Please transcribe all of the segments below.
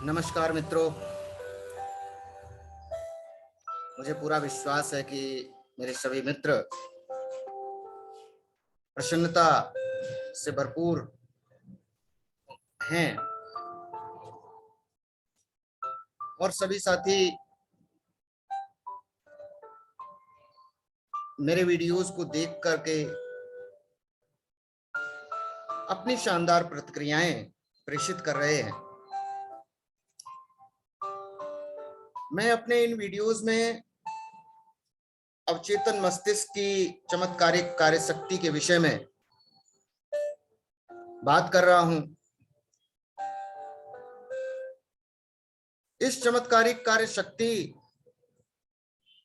नमस्कार मित्रों। मुझे पूरा विश्वास है कि मेरे सभी मित्र प्रसन्नता से भरपूर हैं और सभी साथी मेरे वीडियोस को देख करके अपनी शानदार प्रतिक्रियाएं प्रेषित कर रहे हैं। मैं अपने इन वीडियोस में अवचेतन मस्तिष्क की चमत्कारिक कार्यशक्ति के विषय में बात कर रहा हूं। इस चमत्कारिक कार्यशक्ति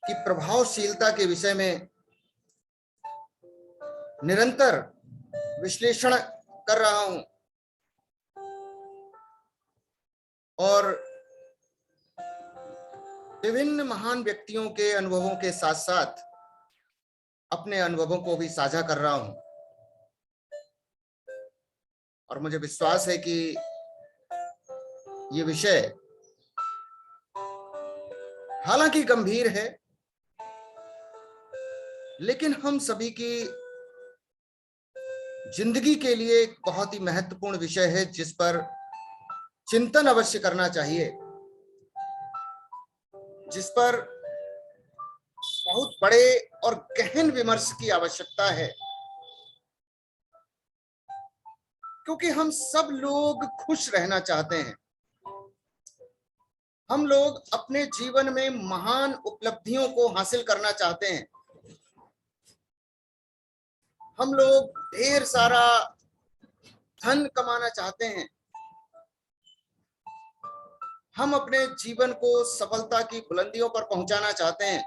की प्रभावशीलता के विषय में निरंतर विश्लेषण कर रहा हूं और विभिन्न महान व्यक्तियों के अनुभवों के साथ साथ अपने अनुभवों को भी साझा कर रहा हूं और मुझे विश्वास है कि ये विषय हालांकि गंभीर है, लेकिन हम सभी की जिंदगी के लिए एक बहुत ही महत्वपूर्ण विषय है जिस पर चिंतन अवश्य करना चाहिए, जिस पर बहुत बड़े और गहन विमर्श की आवश्यकता है, क्योंकि हम सब लोग खुश रहना चाहते हैं। हम लोग अपने जीवन में महान उपलब्धियों को हासिल करना चाहते हैं। हम लोग ढेर सारा धन कमाना चाहते हैं। हम अपने जीवन को सफलता की बुलंदियों पर पहुंचाना चाहते हैं।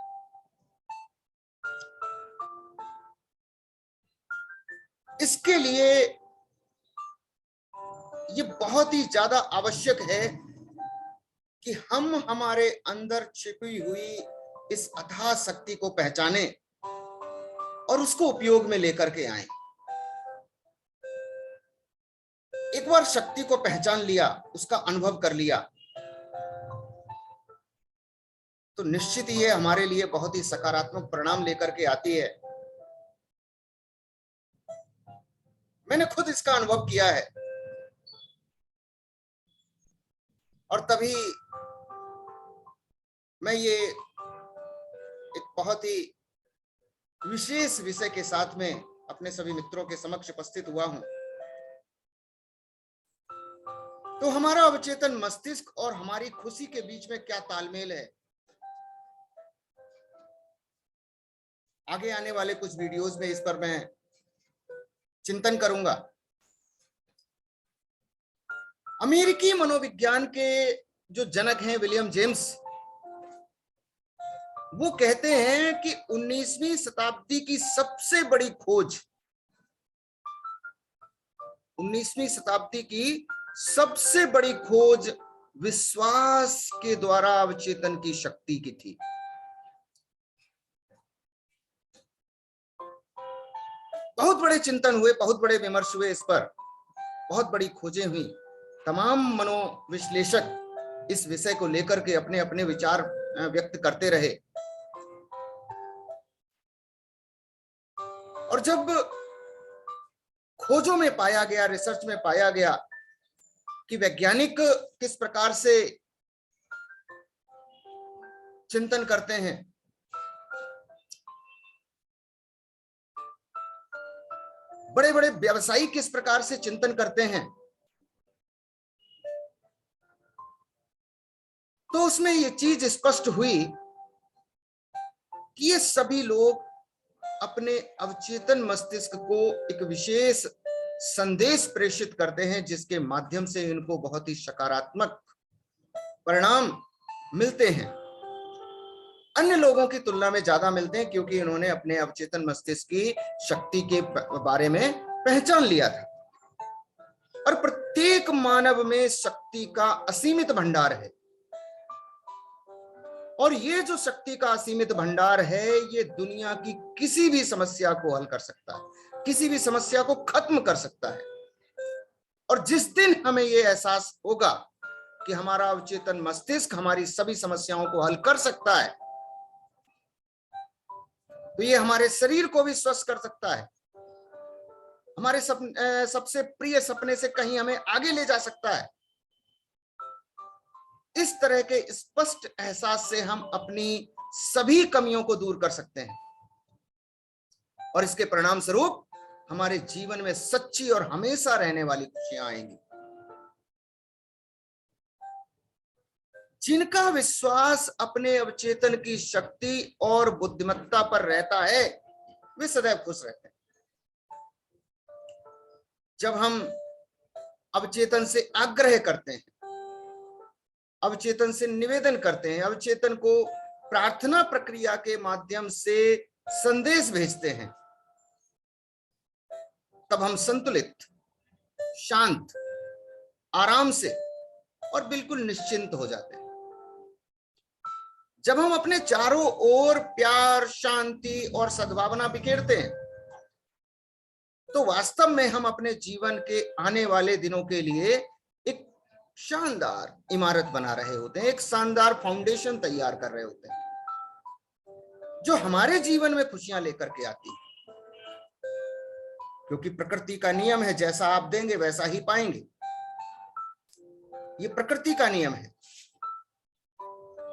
इसके लिए ये बहुत ही ज्यादा आवश्यक है कि हम हमारे अंदर छिपी हुई इस अथाह शक्ति को पहचानें और उसको उपयोग में लेकर के आएं। एक बार शक्ति को पहचान लिया, उसका अनुभव कर लिया, तो निश्चित ही ये हमारे लिए बहुत ही सकारात्मक परिणाम लेकर के आती है। मैंने खुद इसका अनुभव किया है और तभी मैं ये एक बहुत ही विशेष विषय के साथ में अपने सभी मित्रों के समक्ष उपस्थित हुआ हूं। तो हमारा अवचेतन मस्तिष्क और हमारी खुशी के बीच में क्या तालमेल है, आगे आने वाले कुछ वीडियोस में इस पर मैं चिंतन करूंगा। अमेरिकी मनोविज्ञान के जो जनक हैं विलियम जेम्स, वो कहते हैं कि 19वीं शताब्दी की सबसे बड़ी खोज, 19वीं शताब्दी की सबसे बड़ी खोज विश्वास के द्वारा अवचेतन की शक्ति की थी। बहुत बड़े चिंतन हुए, बहुत बड़े विमर्श हुए, इस पर बहुत बड़ी खोजें हुई। तमाम मनोविश्लेषक इस विषय को लेकर के अपने अपने विचार व्यक्त करते रहे और जब खोजों में पाया गया, रिसर्च में पाया गया कि वैज्ञानिक किस प्रकार से चिंतन करते हैं, बड़े बड़े व्यवसायी किस प्रकार से चिंतन करते हैं, तो उसमें ये चीज स्पष्ट हुई कि ये सभी लोग अपने अवचेतन मस्तिष्क को एक विशेष संदेश प्रेषित करते हैं जिसके माध्यम से इनको बहुत ही सकारात्मक परिणाम मिलते हैं। अन्य लोगों की तुलना में ज्यादा मिलते हैं क्योंकि इन्होंने अपने अवचेतन मस्तिष्क की शक्ति के बारे में पहचान लिया था। और प्रत्येक मानव में शक्ति का असीमित भंडार है और ये जो शक्ति का असीमित भंडार है, ये दुनिया की किसी भी समस्या को हल कर सकता है, किसी भी समस्या को खत्म कर सकता है। और जिस दिन हमें ये एहसास होगा कि हमारा अवचेतन मस्तिष्क हमारी सभी समस्याओं को हल कर सकता है, तो ये हमारे शरीर को भी स्वस्थ कर सकता है, हमारे सबसे प्रिय सपने से कहीं हमें आगे ले जा सकता है। इस तरह के स्पष्ट एहसास से हम अपनी सभी कमियों को दूर कर सकते हैं और इसके परिणाम स्वरूप हमारे जीवन में सच्ची और हमेशा रहने वाली खुशियां आएंगी। जिनका विश्वास अपने अवचेतन की शक्ति और बुद्धिमत्ता पर रहता है, वे सदैव खुश रहते हैं। जब हम अवचेतन से आग्रह करते हैं, अवचेतन से निवेदन करते हैं, अवचेतन को प्रार्थना प्रक्रिया के माध्यम से संदेश भेजते हैं, तब हम संतुलित, शांत, आराम से और बिल्कुल निश्चिंत हो जाते हैं। जब हम अपने चारों ओर प्यार, शांति और सद्भावना बिखेरते हैं, तो वास्तव में हम अपने जीवन के आने वाले दिनों के लिए एक शानदार इमारत बना रहे होते हैं, एक शानदार फाउंडेशन तैयार कर रहे होते हैं, जो हमारे जीवन में खुशियां लेकर के आती है। क्योंकि प्रकृति का नियम है, जैसा आप देंगे वैसा ही पाएंगे। ये प्रकृति का नियम है,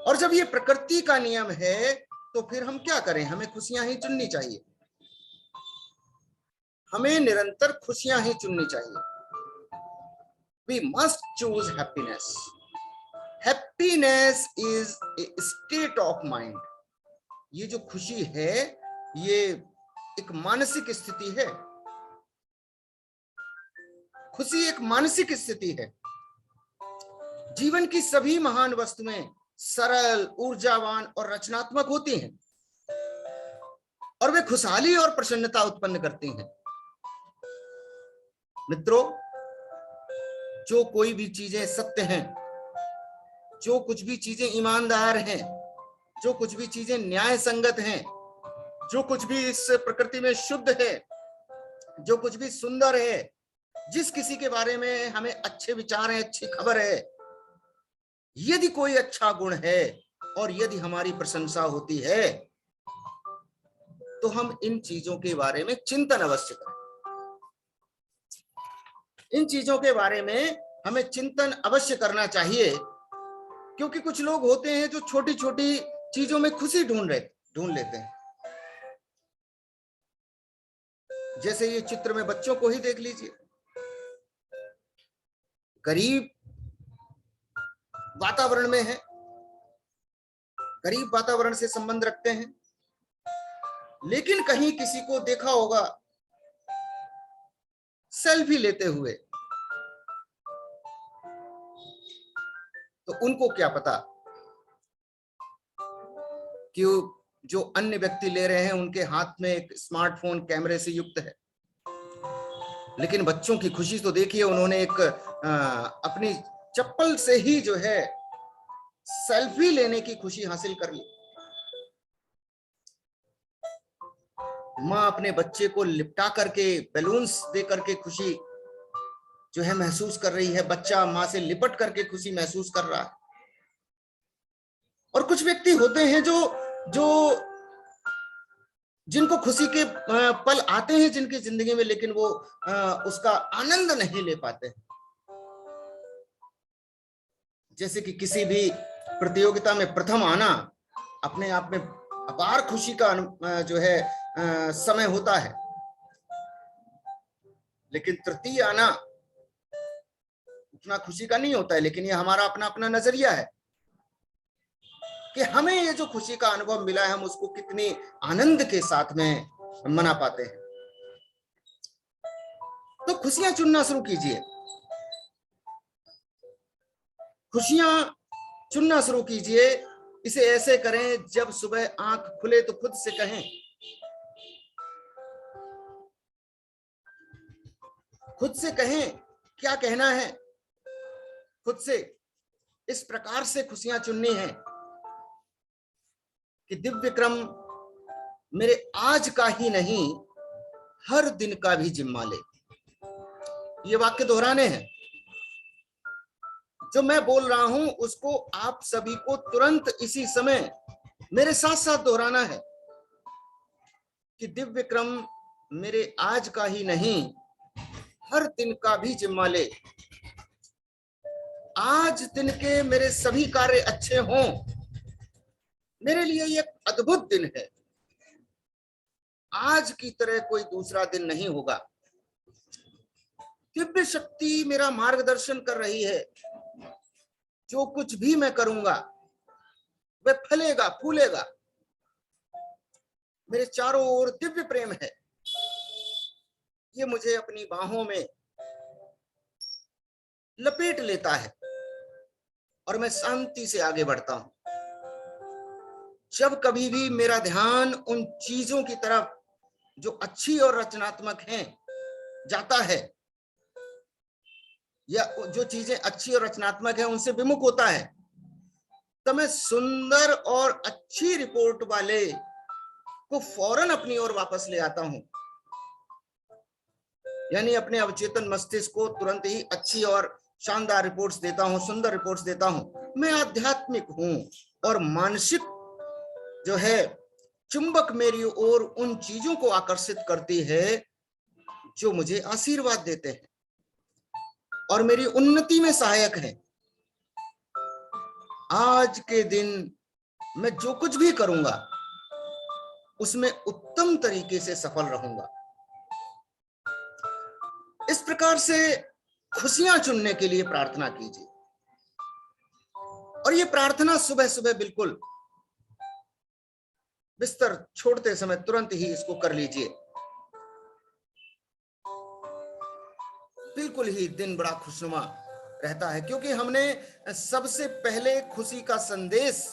और जब ये प्रकृति का नियम है तो फिर हम क्या करें? हमें खुशियां ही चुननी चाहिए, हमें निरंतर खुशियां ही चुननी चाहिए। We must choose happiness. Happiness is a state of mind. ये जो खुशी है, ये एक मानसिक स्थिति है। खुशी एक मानसिक स्थिति है। जीवन की सभी महान वस्तुएं सरल, ऊर्जावान और रचनात्मक होती हैं, और वे खुशहाली और प्रसन्नता उत्पन्न करती हैं। मित्रों, जो कोई भी चीजें सत्य हैं, जो कुछ भी चीजें ईमानदार हैं, जो कुछ भी चीजें न्याय संगत हैं, जो कुछ भी इस प्रकृति में शुद्ध है, जो कुछ भी सुंदर है, जिस किसी के बारे में हमें अच्छे विचार हैं, अच्छी खबर है, यदि कोई अच्छा गुण है और यदि हमारी प्रशंसा होती है, तो हम इन चीजों के बारे में चिंतन अवश्य करें। इन चीजों के बारे में हमें चिंतन अवश्य करना चाहिए, क्योंकि कुछ लोग होते हैं जो छोटी छोटी चीजों में खुशी ढूंढ लेते हैं। जैसे ये चित्र में बच्चों को ही देख लीजिए, गरीब वातावरण में है, गरीब वातावरण से संबंध रखते हैं, लेकिन कहीं किसी को देखा होगा सेल्फी लेते हुए, तो उनको क्या पता कि जो अन्य व्यक्ति ले रहे हैं उनके हाथ में एक स्मार्टफोन कैमरे से युक्त है। लेकिन बच्चों की खुशी तो देखिए, उन्होंने एक अपनी चप्पल से ही जो है सेल्फी लेने की खुशी हासिल कर ली। माँ अपने बच्चे को लिपटा करके, बैलून्स दे करके खुशी जो है महसूस कर रही है, बच्चा माँ से लिपट करके खुशी महसूस कर रहा है। और कुछ व्यक्ति होते हैं जो जिनको खुशी के पल आते हैं जिनकी जिंदगी में, लेकिन वो उसका आनंद नहीं ले पाते। जैसे कि किसी भी प्रतियोगिता में प्रथम आना अपने आप में अपार खुशी का जो है समय होता है, लेकिन तृतीय आना उतना खुशी का नहीं होता है। लेकिन ये हमारा अपना अपना नजरिया है कि हमें ये जो खुशी का अनुभव मिला है, हम उसको कितनी आनंद के साथ में मना पाते हैं। तो खुशियां चुनना शुरू कीजिए, खुशियां चुनना शुरू कीजिए। इसे ऐसे करें, जब सुबह आंख खुले तो खुद से कहें, खुद से कहें क्या कहना है, खुद से इस प्रकार से खुशियां चुननी है कि दिव्य क्रम मेरे आज का ही नहीं, हर दिन का भी जिम्मा ले। ये वाक्य दोहराने हैं। जो मैं बोल रहा हूं उसको आप सभी को तुरंत इसी समय मेरे साथ साथ दोहराना है कि दिव्य क्रम मेरे आज का ही नहीं, हर दिन का भी जिम्मा ले। आज दिन के मेरे सभी कार्य अच्छे हों, मेरे लिए ये अद्भुत दिन है। आज की तरह कोई दूसरा दिन नहीं होगा। दिव्य शक्ति मेरा मार्गदर्शन कर रही है। जो कुछ भी मैं करूंगा वह फलेगा फूलेगा। मेरे चारों ओर दिव्य प्रेम है। ये मुझे अपनी बाहों में लपेट लेता है और मैं शांति से आगे बढ़ता हूं। जब कभी भी मेरा ध्यान उन चीजों की तरफ जो अच्छी और रचनात्मक हैं जाता है, या जो चीजें अच्छी और रचनात्मक हैं उनसे विमुख होता है, तो मैं सुंदर और अच्छी रिपोर्ट वाले को फौरन अपनी ओर वापस ले आता हूं। यानी अपने अवचेतन मस्तिष्क को तुरंत ही अच्छी और शानदार रिपोर्ट्स देता हूं, सुंदर रिपोर्ट्स देता हूं। मैं आध्यात्मिक हूं और मानसिक जो है चुंबक मेरी ओर उन चीजों को आकर्षित करती है जो मुझे आशीर्वाद देते हैं और मेरी उन्नति में सहायक है। आज के दिन मैं जो कुछ भी करूंगा उसमें उत्तम तरीके से सफल रहूंगा। इस प्रकार से खुशियां चुनने के लिए प्रार्थना कीजिए। और ये प्रार्थना सुबह सुबह बिल्कुल बिस्तर छोड़ते समय तुरंत ही इसको कर लीजिए। बिल्कुल ही दिन बड़ा खुशनुमा रहता है, क्योंकि हमने सबसे पहले खुशी का संदेश,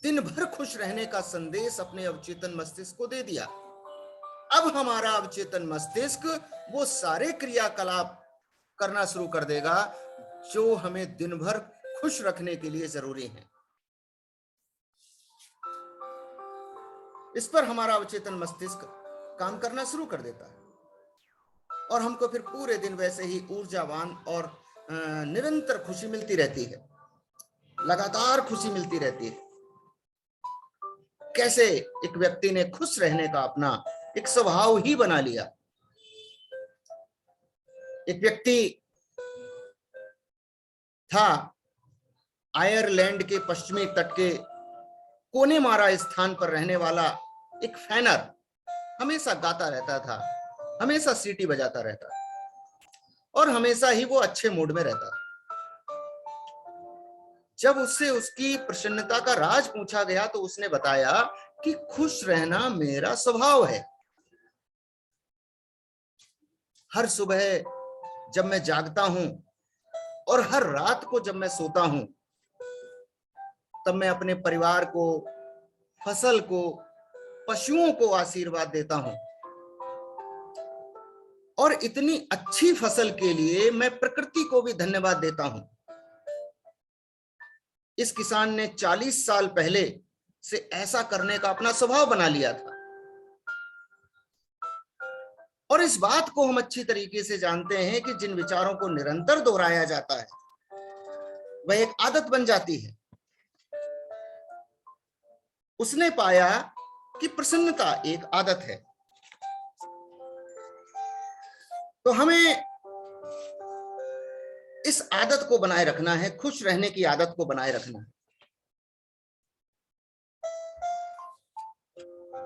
दिन भर खुश रहने का संदेश अपने अवचेतन मस्तिष्क को दे दिया। अब हमारा अवचेतन मस्तिष्क वो सारे क्रियाकलाप करना शुरू कर देगा जो हमें दिन भर खुश रखने के लिए जरूरी है। इस पर हमारा अवचेतन मस्तिष्क काम करना शुरू कर देता है और हमको फिर पूरे दिन वैसे ही ऊर्जावान और निरंतर खुशी मिलती रहती है, लगातार खुशी मिलती रहती है। कैसे एक व्यक्ति ने खुश रहने का अपना एक स्वभाव ही बना लिया। एक व्यक्ति था, आयरलैंड के पश्चिमी तट के कोने मारा स्थान पर रहने वाला एक फैनर, हमेशा गाता रहता था, हमेशा सीटी बजाता रहता और हमेशा ही वो अच्छे मूड में रहता। जब उससे उसकी प्रसन्नता का राज पूछा गया तो उसने बताया कि खुश रहना मेरा स्वभाव है। हर सुबह जब मैं जागता हूं और हर रात को जब मैं सोता हूं, तब मैं अपने परिवार को, फसल को, पशुओं को आशीर्वाद देता हूं और इतनी अच्छी फसल के लिए मैं प्रकृति को भी धन्यवाद देता हूं। इस किसान ने 40 साल पहले से ऐसा करने का अपना स्वभाव बना लिया था और इस बात को हम अच्छी तरीके से जानते हैं कि जिन विचारों को निरंतर दोहराया जाता है वह एक आदत बन जाती है। उसने पाया कि प्रसन्नता एक आदत है, तो हमें इस आदत को बनाए रखना है, खुश रहने की आदत को बनाए रखना है।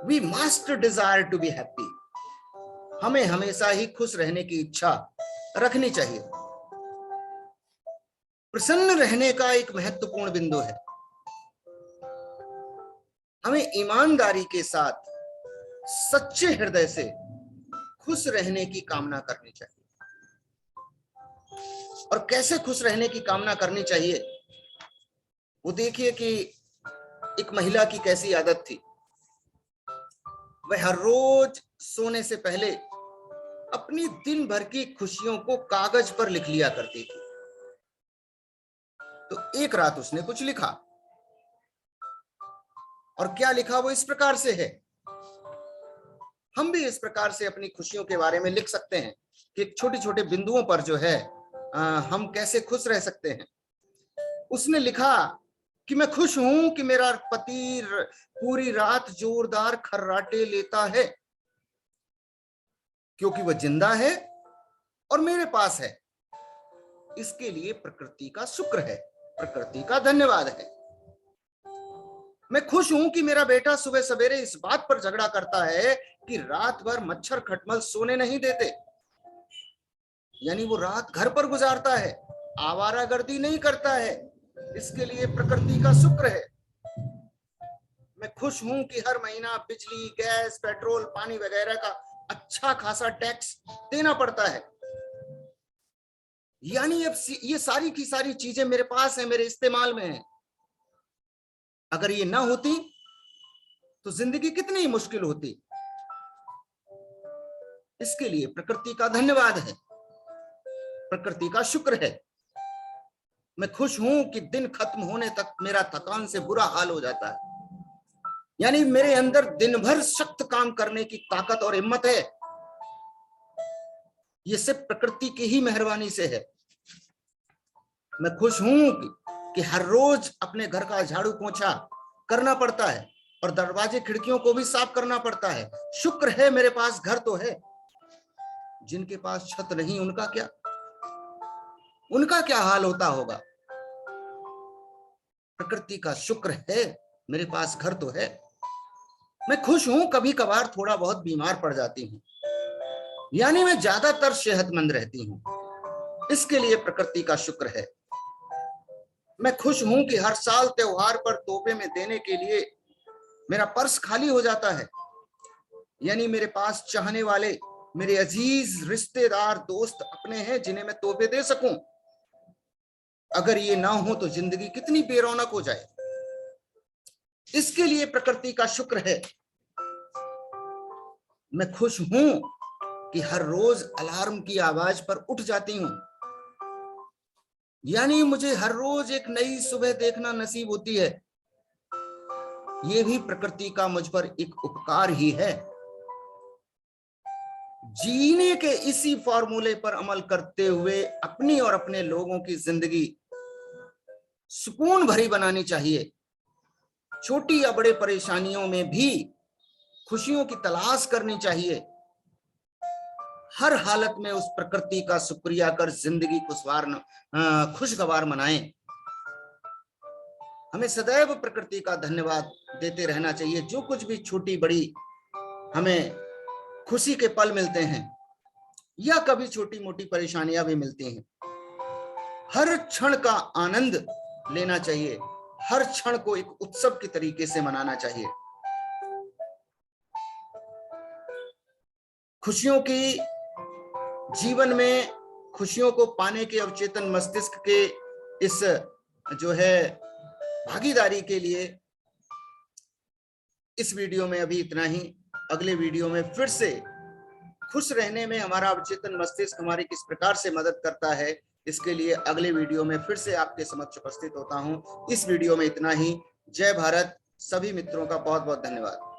We must desire to be happy. हमें हमेशा ही खुश रहने की इच्छा रखनी चाहिए। प्रसन्न रहने का एक महत्वपूर्ण बिंदु है। हमें ईमानदारी के साथ सच्चे हृदय से खुश रहने की कामना करनी चाहिए। और कैसे खुश रहने की कामना करनी चाहिए, वो देखिए कि एक महिला की कैसी आदत थी। वह हर रोज सोने से पहले अपनी दिन भर की खुशियों को कागज पर लिख लिया करती थी। तो एक रात उसने कुछ लिखा, और क्या लिखा वो इस प्रकार से है। हम भी इस प्रकार से अपनी खुशियों के बारे में लिख सकते हैं कि छोटे छोटे बिंदुओं पर जो है हम कैसे खुश रह सकते हैं। उसने लिखा कि मैं खुश हूं कि मेरा पति पूरी रात जोरदार खर्राटे लेता है, क्योंकि वह जिंदा है और मेरे पास है। इसके लिए प्रकृति का शुक्र है, प्रकृति का धन्यवाद है। मैं खुश हूं कि मेरा बेटा सुबह सवेरे इस बात पर झगड़ा करता है कि रात भर मच्छर खटमल सोने नहीं देते, यानी वो रात घर पर गुजारता है, आवारागर्दी नहीं करता है। इसके लिए प्रकृति का शुक्र है। मैं खुश हूं कि हर महीना बिजली, गैस, पेट्रोल, पानी वगैरह का अच्छा खासा टैक्स देना पड़ता है, यानी अब ये सारी की सारी चीजें मेरे पास है, मेरे इस्तेमाल में है। अगर ये ना होती तो जिंदगी कितनी मुश्किल होती। इसके लिए प्रकृति का धन्यवाद है, प्रकृति का शुक्र है। मैं खुश हूं कि दिन खत्म होने तक मेरा थकान से बुरा हाल हो जाता है, यानी मेरे अंदर दिन भर सख्त काम करने की ताकत और हिम्मत है। ये सिर्फ प्रकृति की ही मेहरबानी से है। मैं खुश हूं कि हर रोज अपने घर का झाड़ू पोंछा करना पड़ता है और दरवाजे खिड़कियों को भी साफ करना पड़ता है। शुक्र है मेरे पास घर तो है। जिनके पास छत नहीं उनका क्या हाल होता होगा। प्रकृति का शुक्र है मेरे पास घर तो है। मैं खुश हूं कभी कभार थोड़ा बहुत बीमार पड़ जाती हूं, यानी मैं ज्यादातर सेहतमंद रहती हूं। इसके लिए प्रकृति का शुक्र है। मैं खुश हूं कि हर साल त्योहार पर तोहफे में देने के लिए मेरा पर्स खाली हो जाता है, यानी मेरे पास चाहने वाले मेरे अजीज रिश्तेदार दोस्त अपने हैं जिन्हें मैं तोहफे दे सकूं। अगर ये ना हो तो जिंदगी कितनी बेरौनक हो जाए। इसके लिए प्रकृति का शुक्र है। मैं खुश हूं कि हर रोज अलार्म की आवाज पर उठ जाती हूं, यानी मुझे हर रोज एक नई सुबह देखना नसीब होती है। यह भी प्रकृति का मुझ पर एक उपकार ही है। जीने के इसी फॉर्मूले पर अमल करते हुए अपनी और अपने लोगों की जिंदगी सुकून भरी बनानी चाहिए। छोटी या बड़े परेशानियों में भी खुशियों की तलाश करनी चाहिए। हर हालत में उस प्रकृति का शुक्रिया कर जिंदगी को खुशगवार बनाएं। हमें सदैव प्रकृति का धन्यवाद देते रहना चाहिए। जो कुछ भी छोटी बड़ी हमें खुशी के पल मिलते हैं या कभी छोटी मोटी परेशानियां भी मिलती हैं, हर क्षण का आनंद लेना चाहिए। हर क्षण को एक उत्सव के तरीके से मनाना चाहिए। खुशियों की जीवन में खुशियों को पाने के अवचेतन मस्तिष्क के इस जो है भागीदारी के लिए इस वीडियो में अभी इतना ही। अगले वीडियो में फिर से खुश रहने में हमारा अवचेतन मस्तिष्क हमारी किस प्रकार से मदद करता है, इसके लिए अगले वीडियो में फिर से आपके समक्ष उपस्थित होता हूं। इस वीडियो में इतना ही। जय भारत। सभी मित्रों का बहुत बहुत धन्यवाद।